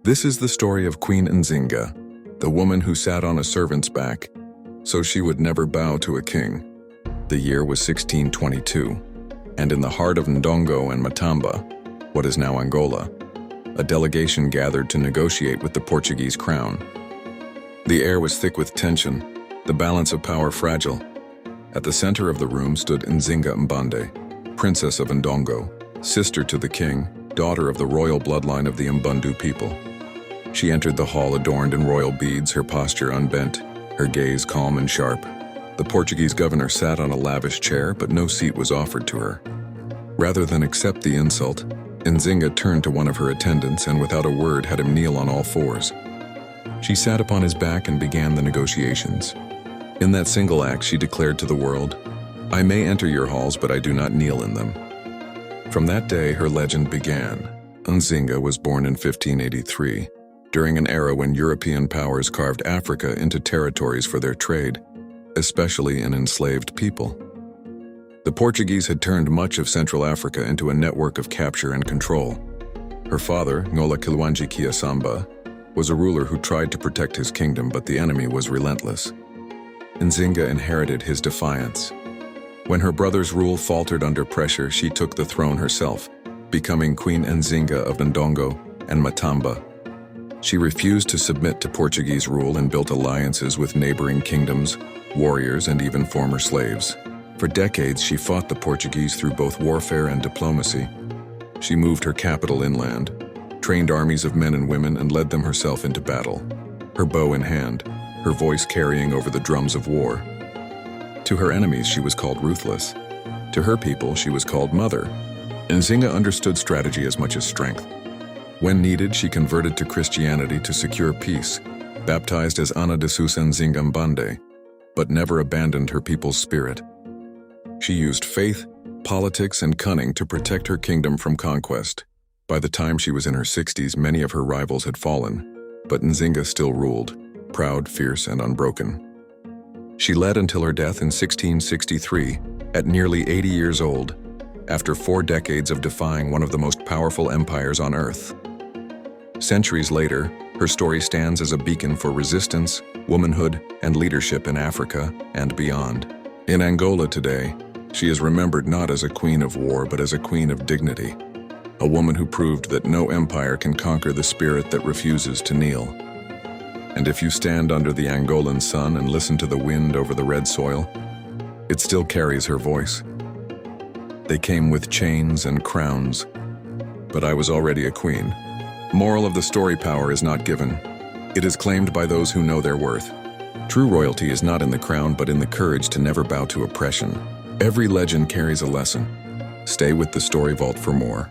This is the story of Queen Nzinga, the woman who sat on a servant's back, so she would never bow to a king. The year was 1622, and in the heart of Ndongo and Matamba, what is now Angola, a delegation gathered to negotiate with the Portuguese crown. The air was thick with tension, the balance of power fragile. At the center of the room stood Nzinga Mbande, princess of Ndongo, sister to the king, daughter of the royal bloodline of the Mbundu people. She entered the hall adorned in royal beads, her posture unbent, her gaze calm and sharp. The Portuguese governor sat on a lavish chair, but no seat was offered to her. Rather than accept the insult, Nzinga turned to one of her attendants and without a word had him kneel on all fours. She sat upon his back and began the negotiations. In that single act, she declared to the world, "I may enter your halls, but I do not kneel in them." From that day, her legend began. Nzinga was born in 1583, during an era when European powers carved Africa into territories for their trade, especially in enslaved people. The Portuguese had turned much of Central Africa into a network of capture and control. Her father, Ngola Samba, was a ruler who tried to protect his kingdom, but the enemy was relentless. Nzinga inherited his defiance. When her brother's rule faltered under pressure, she took the throne herself, becoming Queen Nzinga of Ndongo and Matamba. She refused to submit to Portuguese rule and built alliances with neighboring kingdoms, warriors, and even former slaves. For decades, she fought the Portuguese through both warfare and diplomacy. She moved her capital inland, trained armies of men and women, and led them herself into battle, her bow in hand, her voice carrying over the drums of war. To her enemies, she was called ruthless. To her people, she was called Mother. Nzinga understood strategy as much as strength. When needed, she converted to Christianity to secure peace, baptized as Ana de Sus Nzinga Mbande, but never abandoned her people's spirit. She used faith, politics, and cunning to protect her kingdom from conquest. By the time she was in her 60s, many of her rivals had fallen, but Nzinga still ruled, proud, fierce, and unbroken. She led until her death in 1663, at nearly 80 years old, after 4 decades of defying one of the most powerful empires on earth. Centuries later, her story stands as a beacon for resistance, womanhood, and leadership in Africa and beyond. In Angola today, she is remembered not as a queen of war, but as a queen of dignity, a woman who proved that no empire can conquer the spirit that refuses to kneel. And if you stand under the Angolan sun and listen to the wind over the red soil, it still carries her voice. They came with chains and crowns, but I was already a queen. Moral of the story: power is not given. It is claimed by those who know their worth. True royalty is not in the crown, but in the courage to never bow to oppression. Every legend carries a lesson. Stay with the Story Vault for more.